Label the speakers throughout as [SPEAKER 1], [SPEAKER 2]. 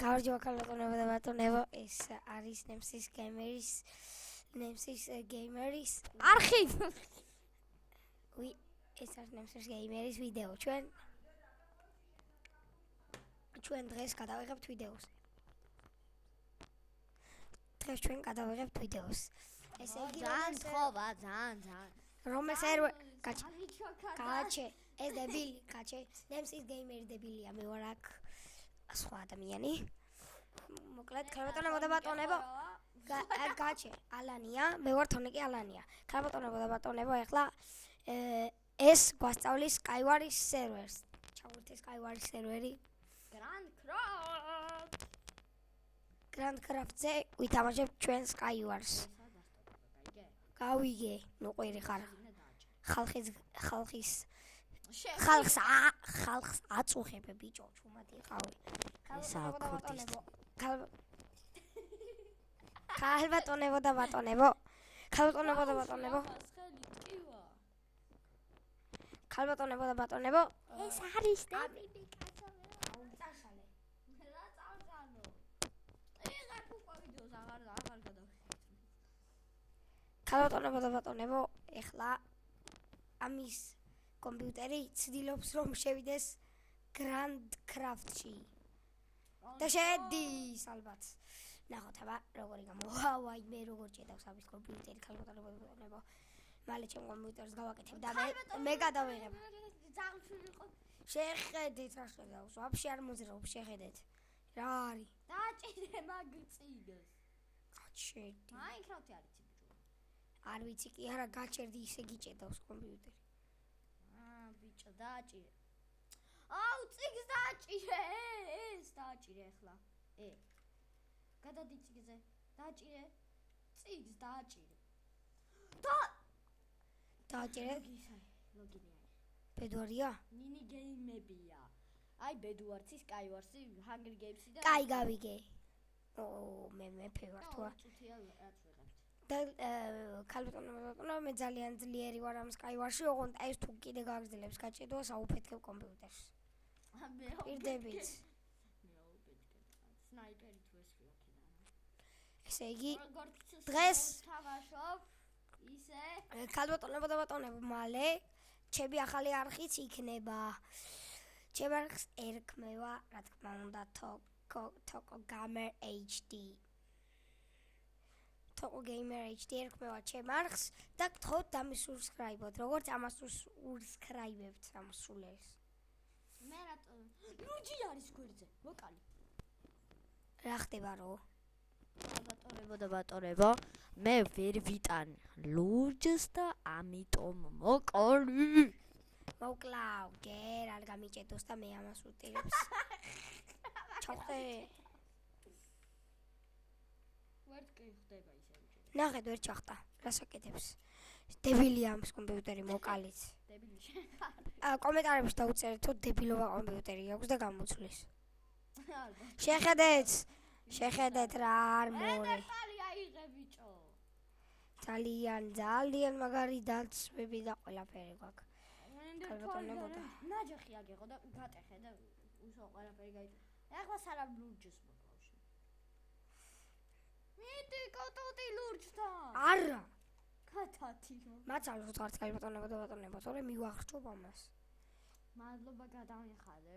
[SPEAKER 1] გამარჯობა ქალბატონებო და ბატონებო, ეს არის ნემსის გეიმერის არხივი. ეს არის ნემსის გეიმერის ვიდეო. ჩვენ დღეს გადავიღებთ ვიდეოს. ესე იგი
[SPEAKER 2] ძალიან
[SPEAKER 1] რომელ სერვერ კაჩე ეს დებილი კაჩე ნემსის გეიმერი დებილია მე ვარ აქ სხვა ადამიანი მოკლედ ქალბატონებო და ბატონებო კაჩე ალანია მე ვარ თონიკი ალანია ქალბატონებო და ბატონებო ეხლა ეს გვასწავლის Skywars servers ჩავერთე Skywars serveri Grand Craft-ზე ვითამაშებ ჩვენ Skywars გავიგე ნუყვირი ხარ ხალხს აწუხებ ბიჭო ჩუმად იყავი ქალბატონებო და ბატონებო ეს არის დებილი ქალბატონებო და ბატონებო ეხლა ამის კომპიუტერი ცდილობს რომ შევიდეს Grand Craft-ში და შედის ალბათ ნახოთ აბა როგორი გამოვაი მე როგორ ჭედავს ამის კომპიუტერი ქალბატონებო და ბატონებო მალე ჩემ კომპიუტერს გავაკეთებ და მე გადავიღებ შეხედეთ რა შეხედავს ვაფშე არ მოძრაობ შეხედეთ რა არის
[SPEAKER 2] დაჭირე მაგწინოს
[SPEAKER 1] გაჩერდი
[SPEAKER 2] Minecraft-ი არის
[SPEAKER 1] არ ვიცი კი არა გაჩერდი ისე გიჭედავს კომპიუტერი
[SPEAKER 2] ბიჭო დაჭირე აუ წიგს დაჭირე ეს დაჭირე ახლა გადადი წიგზე დაჭირე წიგს დაჭირე
[SPEAKER 1] დაჭირე
[SPEAKER 2] ლოგინია
[SPEAKER 1] ბედვარია
[SPEAKER 2] მინი გეიმებია აი ბედვარცი Skywars-ი Hunger Games-ი და
[SPEAKER 1] კაი გავიგე მე მეფე ვარ თუ და ქალბატონებო მე ძალიან ძლიერი ვარ ამ Skywars-ში ოღონდ ეს თუ კიდე გაგრძელებს გაჭედვა საუფეთქებ კომპიუტერს პირდებით
[SPEAKER 2] სნაიპერი თუ ეს ლოქიდან
[SPEAKER 1] ესე იგი დღეს
[SPEAKER 2] თამაშობ ისე
[SPEAKER 1] ქალბატონებო და ბატონებო მალე ჩემი ახალი არხიც იქნება ჩემი არხს ერქმევა რა თქმა უნდა Toko Gamer HD Toko Gamer HD ერქმევა ჩემ არხს და გთხოვთ დამისუბსკრაიბოთ როგორც ამას უსუბსკრაიბებთ ამ სულელს
[SPEAKER 2] მე რატო ლუჯი არის გვერდზე ვოკალი
[SPEAKER 1] რა ხდება რო
[SPEAKER 2] ქალბატონებო და ბატონებო მე ვერ ვიტან ლუჯს და ამიტომ მოკალი
[SPEAKER 1] მოკლავ ჯერ არ გამიჭედოს და მე ამას ვუტირებს ჩავხე
[SPEAKER 2] ვერ კი ხდება ისე
[SPEAKER 1] ნახეთ ვერ ჩახტა რას აკეთებს დებილია ამის კომპიუტერი მოკალიც
[SPEAKER 2] დებილი
[SPEAKER 1] კომენტარებში დაუწერეთ თუ დებილობა კომპიუტერი აქვს და გამოწვლის
[SPEAKER 2] ალბათ
[SPEAKER 1] შეხედეთ რა არ მორე
[SPEAKER 2] ხალი აიღე ბიჭო
[SPEAKER 1] ძალიან მაგარი დაცვები და ყველაფერი გვაქვს ქალბატონებო და
[SPEAKER 2] ნაჯახი აგეღო და გატეხე და უშო ყველაფერი გაიწე ეხლა სარამ ლურჯს მოკლავში მიდი კოტოტი ლურჯთან
[SPEAKER 1] არა
[SPEAKER 2] კათათი
[SPEAKER 1] მაცალოთ ხართ ქალბატონებო და ბატონებო თორე მივახრჩობ ამას
[SPEAKER 2] მადლობა გადავიხადე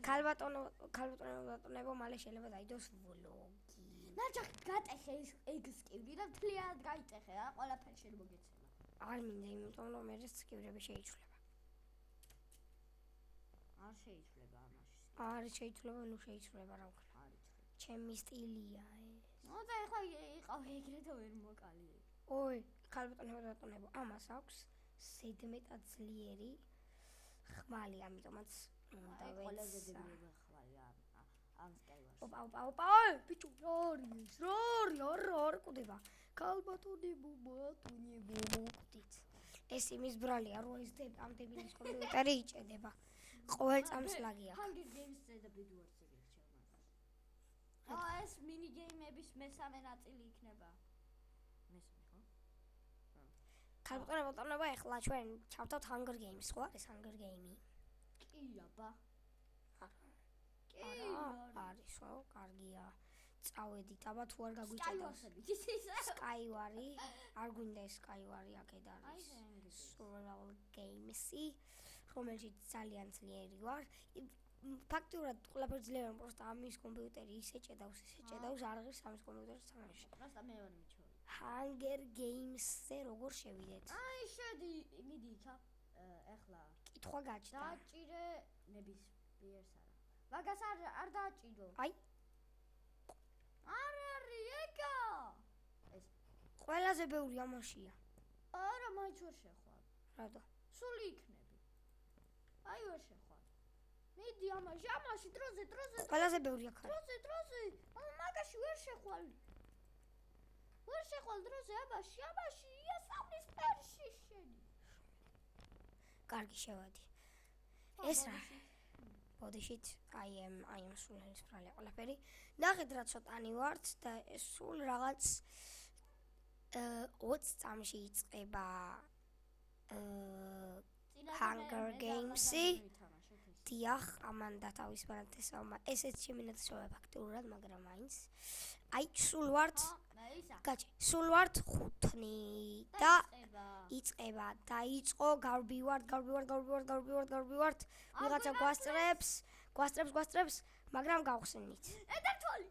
[SPEAKER 1] ქალბატონებო და ბატონებო მალე შეიძლება დაიდოს ვლოგი
[SPEAKER 2] ნაჯახი გატეხე ეგ სკივრი და თლიანად გაიტეხე რა ყველაფერი შენ მოგეცემა
[SPEAKER 1] არ მინდა იმიტომ რომ ეს სკივრები შეიცვლება
[SPEAKER 2] არ შეიცვლება ამაში
[SPEAKER 1] არ შეიცვლება ნუ შეიცვლება რა ვქნა ჩემი სტილია ეს
[SPEAKER 2] და ეხლა იყავ ეგრე და ვერ მოკალი
[SPEAKER 1] ой ქალბატონებო და ბატონებო ამას აქვს ზედმეტად ძლიერი ხმალი ამიტომაც უნდა
[SPEAKER 2] ყველაზე დებილი ხმალი ამ Skywars
[SPEAKER 1] ოპა ბიჭო რორი კუდება ქალბატონებო ბატონებო მოკდით ეს იმის ბრალია რომ ეს ამ დებილის კომპიუტერი იჭედება ყოველ წამს ლაგია
[SPEAKER 2] Hunger Games-ზე და ბედვარზე გირჩევ ეს მინი გეიმების მესამე ნაწილი იქნება მესამე ხო
[SPEAKER 1] ქალბატონებო და ბატონებო ეხლა ჩვენ ჩავთავთ Hunger Games ხო არის Hunger Game-ი
[SPEAKER 2] კი აბა
[SPEAKER 1] არა არის ისო, კარგია. წავედით, აბა თუ არ გაგვიჭედავს.
[SPEAKER 2] Skywars-ებით ისე.
[SPEAKER 1] Skywars, არ გვინდა ეს Skywars აქეთ არის.
[SPEAKER 2] აი ეს
[SPEAKER 1] Survival Games-ი, რომელშიც ძალიან ძლიერი ვარ. ფაქტიურად ყველაფერი ძლიერი, просто ამის კომპიუტერი ისე ჭედავს, არ ღირს ამის კომპიუტერს თამაში.
[SPEAKER 2] Просто მე ვარ მიჩვევი.
[SPEAKER 1] Hunger Games-ზე როგორ შევიდეთ?
[SPEAKER 2] აი შედი, მიდი იქა. ეხლა
[SPEAKER 1] კითხვა გაჩნდა.
[SPEAKER 2] დააჭირე ნების პირს არა. მაგას არ დააჭირო.
[SPEAKER 1] აი,
[SPEAKER 2] არ არის ეგა. ეს
[SPEAKER 1] ყველაზე ბევრი ამაშია.
[SPEAKER 2] არა, მაინც ვერ შეხვალ.
[SPEAKER 1] რატო?
[SPEAKER 2] სული იქნები. აი ვერ შეხვალ. მიდი ამაში დროზე.
[SPEAKER 1] ყველაზე ბევრი აქ არის.
[SPEAKER 2] დროზე. მაგაში ვერ შეხვალ. ვერ შეხვალ დროზე აბაში, იასამნის ფერში შენი.
[SPEAKER 1] კარგი შევადი. ეს რა? ბოდიშით I am სულ სპრალი ყველაფერი. ნახეთ რა ცოტანი ვართ და სულ რაღაც 20 წამში იწყება Hunger Games-ი. დიახ, ამან დათავისუფლეთ ესეც შემინაცვლება ფაქტურად, მაგრამ მაინც აი სულ ვართ გაჩი, სულ ვართ 5 და იწყება. დაიწყო, გავბივართ, ვიღაცა გვასწრებს, მაგრამ გავხსენით.
[SPEAKER 2] ედერთვალი.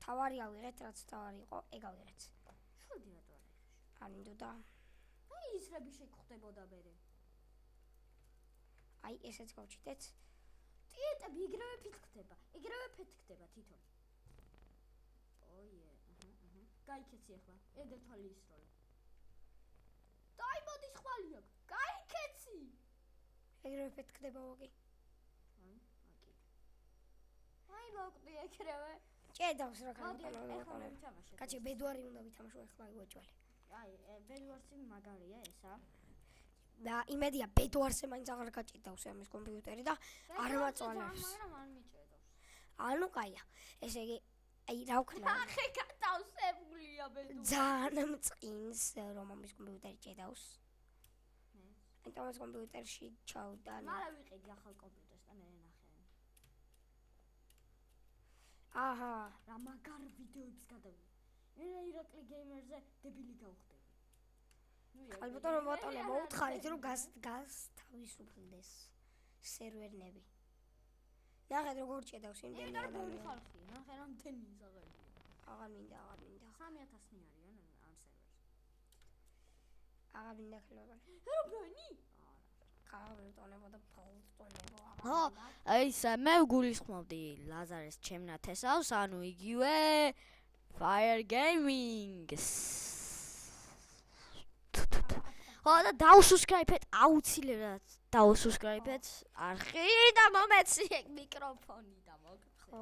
[SPEAKER 1] თავარი ავიღეთ, რაც თავარი იყო, ეგავიღეთ.
[SPEAKER 2] შოდი რატო არა?
[SPEAKER 1] არ მინდოდა.
[SPEAKER 2] აი ისრები შეგხვდებოდა მერე.
[SPEAKER 1] აი ესეც გავჩიტეთ.
[SPEAKER 2] ტიეტები იგრევე ფეთქდება თვითონ. ოიე, გაიქეცი ახლა. ედერთვალი ისროლე. დაიმოდი ხვალი აქ. გაიქეცი.
[SPEAKER 1] ეგრევე ფეთქდება ვოგი.
[SPEAKER 2] აი მოკვდი ეგრევე.
[SPEAKER 1] ჭედავს რა
[SPEAKER 2] მოდი
[SPEAKER 1] განაყენო.
[SPEAKER 2] ახლა ვითამაშე.
[SPEAKER 1] კაცი ბედვარი უნდა ვითამაშო ახლა გოჭვალი.
[SPEAKER 2] აი ბედვარსი მაგარია ესა.
[SPEAKER 1] და იმედია ბედვარზე მაინც აღარ გაჭედავს ამის კომპიუტერი და არ მაწვალებს.
[SPEAKER 2] მაგრამ არ მიჭედავს.
[SPEAKER 1] ანუ კაია. ესე იგი აი რა ვქნა?
[SPEAKER 2] ახე გათავსებულია ბედვარი.
[SPEAKER 1] ძალიან მწყინს რომ ამის კომპიუტერი ჭედავს. ამიტომ ამ კომპიუტერში ჩავდა.
[SPEAKER 2] მაგრამ ვიყიდი ახალ კომპიუტერს და მე ნახე.
[SPEAKER 1] აჰა,
[SPEAKER 2] რა მაგარ ვიდეოებს გადავიდა. მე ირაკლი გეიმერზე დებილი გავხდები.
[SPEAKER 1] ალბათ რომ ბატონე მოუთხარით რომ გასთავისუფლდეს სერვერნები. ნახეთ როგორ ჭედავს იმდენი ადამიანი.
[SPEAKER 2] ხალხი, ნახე რამდენი ზაღელია.
[SPEAKER 1] აღარ მინდა.
[SPEAKER 2] 3000-ნი არიან ამ სერვერში.
[SPEAKER 1] აღარ მინდა ხელოვანი.
[SPEAKER 2] ჰერობრანი?
[SPEAKER 1] ხალხტონებო და ფალტონებო.
[SPEAKER 2] აი ისა მე გულისხმობდი ლაზარეს ჩემნათესავს, ანუ იგივე Fire Gaming-ს. და დაუსუბსკრაიბეთ, აუცილებლად დაუსუბსკრაიბეთ არხი და მომეცი ეგ მიკროფონი და მოგხო.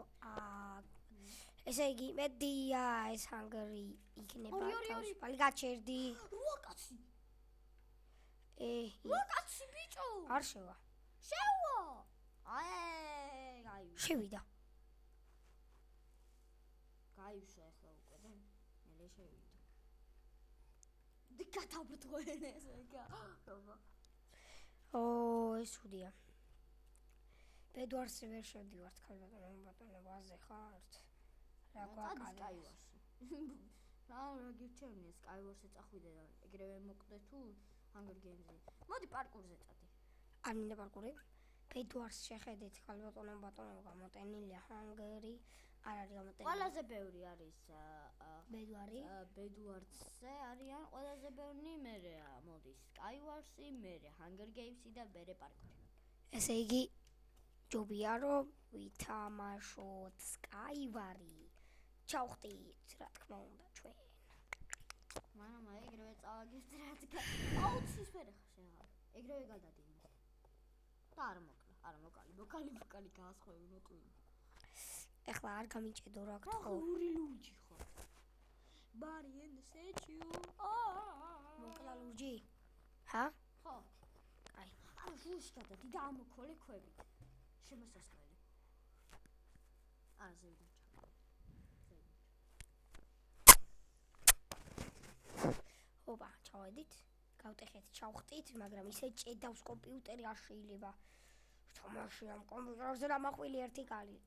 [SPEAKER 1] ესე იგი მედია ეს Hungry იქნება თავისუფალი გაჩერდი.
[SPEAKER 2] რა კაცი? რა კაცი ბიჭო?
[SPEAKER 1] არ შევა.
[SPEAKER 2] შევა. აი,
[SPEAKER 1] შევიდა.
[SPEAKER 2] გაივსო ახლა უკვე და მე შევიდა. დიკატაბრტყვენ ეს ეგა.
[SPEAKER 1] ეს უდია. ბედვარზე ვერ შევდივართ ქალბატონო ბაზე ხართ. რა გვაკალეს.
[SPEAKER 2] რა გირჩევნია Skywars-ზე წახვიდე და ეგრევე მოკვდე თუ Hunger Games-ზე. მოდი პარკურზე წადი.
[SPEAKER 1] არ მინდა პარკური. ბედვარს შეხედეთ ქალბატონო გამოტენილია Hungry. არ არის გამოტენილი.
[SPEAKER 2] ყველაზე ბევრი არის
[SPEAKER 1] ბედვარი.
[SPEAKER 2] ბედვარზე არიან ყველაზე ბევრი მერეა. მოდი Skywars-ი, მერე Hunger Games-ი და მერე პარკური.
[SPEAKER 1] ესე იგი ჯობია რომ ვითამაშოთ Skywars-ი. ჩავხტით, რა თქმა უნდა ჩვენ.
[SPEAKER 2] მაგრამ ეგრევე წავაგებთ რადგან აუცის ვერ ხარ. ეგრევე გადადი. და არ მოკალი გაასხვევი მოკლი.
[SPEAKER 1] ეხლა არ გამიჭედო რა გთხოვ.
[SPEAKER 2] ორი ლურჯი ხარ. Body in the statue.
[SPEAKER 1] მოკლა ლურჯი? ჰა?
[SPEAKER 2] ხო.
[SPEAKER 1] აი,
[SPEAKER 2] არ შუშ გადადი და ამოქოლე ქვებით. შემოსასწრელი. ზევი.
[SPEAKER 1] ოპა, ჩავედით. გავტეხეთ, ჩავხტით, მაგრამ ისე ჭედავს კომპიუტერი არ შეიძლება. თამაში ამ კომპიუტერზე დამახვილი ერთი კალი.